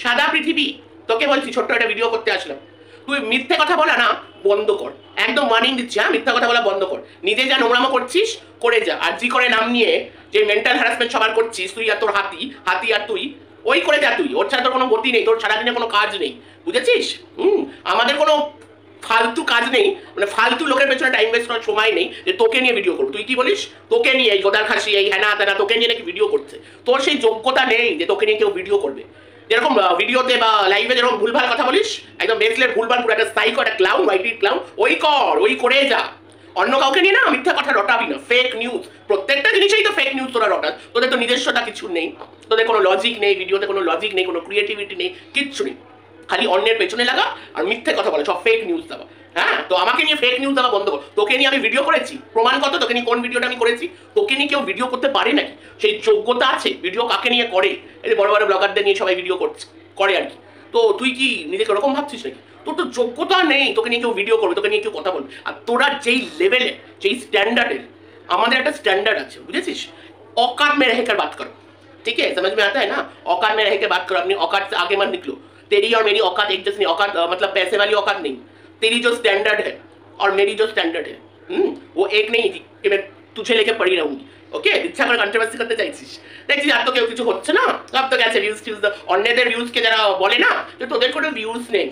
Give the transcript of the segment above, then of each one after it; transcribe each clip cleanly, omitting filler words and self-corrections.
সাদা পৃথিবী, তোকে বলছি ছোট্ট একটা ভিডিও করতে আসলাম, তুই মিথ্যে কথা বলা না বন্ধ কর, একদম ওয়ার্নিং দিচ্ছি। হ্যাঁ, মিথ্যা কথা বলা বন্ধ কর, নিজে যা নোংরামো করছিস করে যা। আর জি করে নাম নিয়ে যে মেন্টাল হ্যারাসমেন্ট সবার করছিস, তুই আর তোর হাতি হাতি আর তুই ওই করে যা। তুই ওর ছাড়া তোর কোনো গতি নেই, তোর সারাদিনে কোনো কাজ নেই, বুঝেছিস? আমাদের কোনো ফালতু কাজ নেই, মানে ফালতু লোকের পেছনে টাইম ওয়েস্ট করার সময় নেই যে তোকে নিয়ে ভিডিও করবো। তুই কি বলিস? তোকে নিয়ে এই গোদার খাসি, এই হ্যানা তেনা, তোকে নিয়ে নাকি ভিডিও করছে? তোর সেই যোগ্যতা নেই যে তোকে নিয়ে কেউ ভিডিও করবে। যেরকম ভিডিওতে বা লাইভে যেরকম ভুলভাল কথা বলিস, একদম বেসলের ভুলভাল, পুরো একটা সাইকো, একটা ক্লাউন, হোয়াইট ক্লাউন, ওই কর, ওই করে যা। অন্য কাউকে নিয়ে না মিথ্যা কথা রটাবি না, ফেক নিউজ, প্রত্যেকটা জিনিসেই তো ফেক নিউজ তোরা রটাস। তোদের তো নিজস্বতা কিছু নেই, তোদের কোনো লজিক নেই, ভিডিওতে কোনো লজিক নেই, কোনো ক্রিয়েটিভিটি নেই, কিচ্ছু নেই। খালি অন্যের পেছনে লাগা আর মিথ্যে কথা বলে, সব ফেক নিউজ দেওয়া। হ্যাঁ, তো আমাকে নিয়ে ফেক নিউজ দেওয়া বন্ধ কর। তোকে নিয়ে আমি ভিডিও করেছি, প্রমাণ কত? তোকে নিয়ে কোন ভিডিওটা আমি করেছি? তোকে নিয়ে কেউ ভিডিও করতে পারে নাকি? সেই যোগ্যতা আছে? ভিডিও কাকে নিয়ে করে? এই বড় বড় ব্লগারদের নিয়ে সবাই ভিডিও করে আর কি। তো তুই কি নিজেকে ওরকম ভাবছিস নাকি? তোর তো যোগ্যতা নেই তোকে নিয়ে কেউ ভিডিও করবে, তোকে নিয়ে কেউ কথা বলবে। আর তোরা যেই লেভেলে, যেই স্ট্যান্ডার্ডের, আমাদের একটা স্ট্যান্ডার্ড আছে, বুঝেছিস? औकात में रहकर बात करो, ठीक है? समझ में आता है ना? औकात में रहकर बात करो, अपनी औकात से आगे मत निकलो। तेरी और मेरी औकात एक जैसी नहीं, औकात मतलब पैसे वाली औकात नहीं। तेरी जो स्टैंडर्ड है और मेरी जो स्टैंडर्ड है, वो एक नहीं थी कि मैं तुझे लेके पड़ी रहूंगी। ওকে, ইচ্ছা করে কন্ট্রোভার্সি করতে চাইছিস, দেখছিস আর তো কেউ কিছু হচ্ছে না, সব তো গেছে ভিউজ টিউজ। অন্যদের ভিউজকে যারা বলে না যে তোদের কোনো ভিউজ নেই,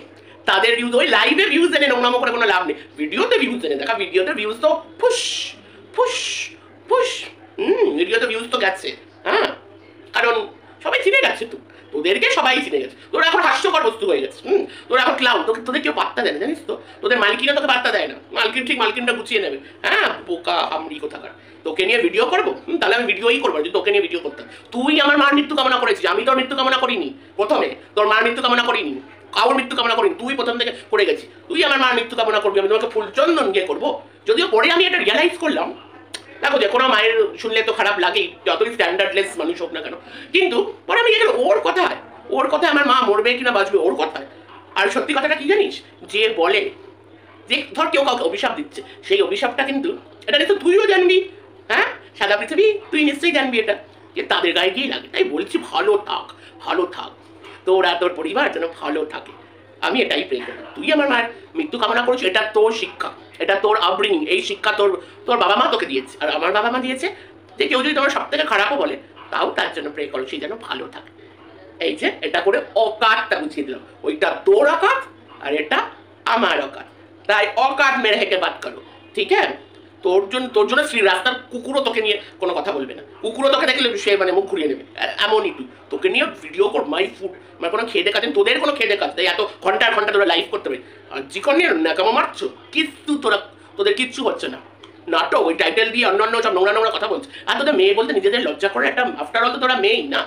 তাদের ভিউজ ওই লাইভে ভিউজ এনে নোংরামো করে কোনো লাভ নেই, ভিডিওতে ভিউজ এনে দেখা। ভিডিওতে ভিউজ তো ফুস ফুস ফুস, ভিডিওতে ভিউজ তো গেছে। হ্যাঁ, কারণ সবাই চিনে গেছে, তোদেরকে সবাই চিনে গেছে, তোরা এখন হাস্যকর বস্তু হয়ে গেছে। তোরা এখন ক্লাউন, তোদের কেউ পাত্তা দেয় না, জানিস তো? তোদের মালকিনও তোকে পাত্তা দেয় না, মালকিন ঠিক মালকিনটা গুছিয়ে নেবে। হ্যাঁ, বোকা হামড়ি কোথাকার। তোকে নিয়ে ভিডিও করবো, তাহলে আমি ভিডিওই করবো যদি তোকে নিয়ে ভিডিও করতাম। তুই আমার মার মৃত্যু কামনা করেছিস, আমি তোর মৃত্যু কামনা করিনি। প্রথমে তোর মার মৃত্যু কামনা করিনি, কাউর মৃত্যু কামনা করিনি, তুই প্রথম থেকে করে গেছিস। তুই আমার মার মৃত্যু কামনা করবি, আমি তোমাকে ফুলচন্দন গিয়ে করবো। যদিও পরে আমি এটা রিয়ালাইজ করলাম, দেখো যে কোনো মায়ের শুনলে তো খারাপ লাগেই, যতই স্ট্যান্ডার্ডলেস মানুষ হোক না কেন, কিন্তু পরে আমি গেলাম ওর কথায় আমার মা মরবে কিনা বাঁচবে ওর কথায়। আর সত্যি কথাটা কি জানিস, যে বলে যে ধর কেউ কাউকে অভিশাপ দিচ্ছে, সেই অভিশাপটা কিন্তু এটা কিন্তু তুইও জানবি। হ্যাঁ, সাদা পৃথিবী, তুই নিশ্চয়ই জানবি এটা, যে তাদের গায়ে গিয়ে লাগে। তাই বলছি ভালো থাক, ভালো থাক, তোরা তোর পরিবার যেন ভালো থাকে, আমি এটাই প্রে করি। তুই আমার মায়ের মৃত্যু কামনা করছিস, এটা তোর শিক্ষা, এটা তোর আপব্রিঙ্গিং, এই শিক্ষা তোর বাবা মা তোকে দিয়েছে, আর আমার বাবা মা দিয়েছে। যে কেউ যদি তোমার সব থেকে খারাপও বলে, তাও তার জন্য প্রে করো সে যেন ভালো থাকে। এই যে এটা করে অকাতটা বুঝিয়ে দিলাম, ওইটা তোর অকাত আর এটা আমার অকাত, তাই অকাত মেরে হেঁকে বাদ করো, ঠিক আছে? তোর জন্য শ্রী রাস্তার কুকুরও তোকে নিয়ে কোনো কথা বলবে না, কুকুরও তোকে দেখলে সে মানে মুখ ঘুরিয়ে নেবে। এমনই তুই, তোকে নিয়ে ভিডিও কর, মাই ফুড, মানে কোনো খেদে কাজ, তোদের কোনো খেদে কাজ তাই এত ঘন্টার ঘন্টা তোরা লাইভ করতে পারি। আর জিকন নিয়ে নাকামো মারছো, কিচ্ছু তোদের কিচ্ছু হচ্ছে না। নাটক ওই টাইটেল দিয়ে অন্য সব নোংরা নোংরা কথা বলছে। আর তোদের মেয়ে বলতে নিজেদের লজ্জা করে একটা, আফটার অল তো তোরা মেয়েই না।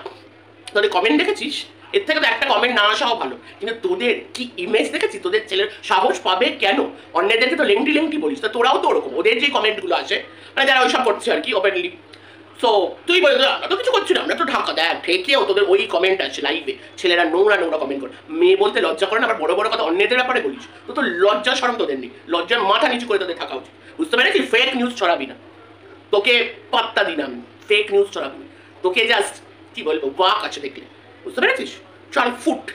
তোদের কমেন্ট দেখেছিস? এর থেকে তো একটা কমেন্ট না আসাও ভালো, কিন্তু তোদের কি ইমেজ দেখেছিস? তোদের ছেলের সাহস পাবে কেন? অন্যদেরকে তো লেংটি বলিস, তো তোরাও তো ওরকম। ওদের যে কমেন্টগুলো আসে, মানে যারা ওইসব করছে আর কি ওপেনলি, সো তুই বলে তো কিছু করছি না, আমরা তো ঢাকা দেখ ঠেকেও তোদের ওই কমেন্ট আছে লাইভে, ছেলেরা নোংরা কমেন্ট করে। মেয়ে বলতে লজ্জা করে না, আবার বড় বড় কথা অন্যদের ব্যাপারে বলিস, তো লজ্জা শরম তোদের নেই, লজ্জার মাথা নিচু করে তোদের থাকা উচিত, বুঝতে পেরেছিস? ফেক নিউজ ছড়াবি না, তোকে পাত্তা দিন আমি, ফেক নিউজ ছড়াবি না, তোকে জাস্ট কি বলবো বাক আছে দেখলে, বুঝতে পেরেছিস? চল ফুট।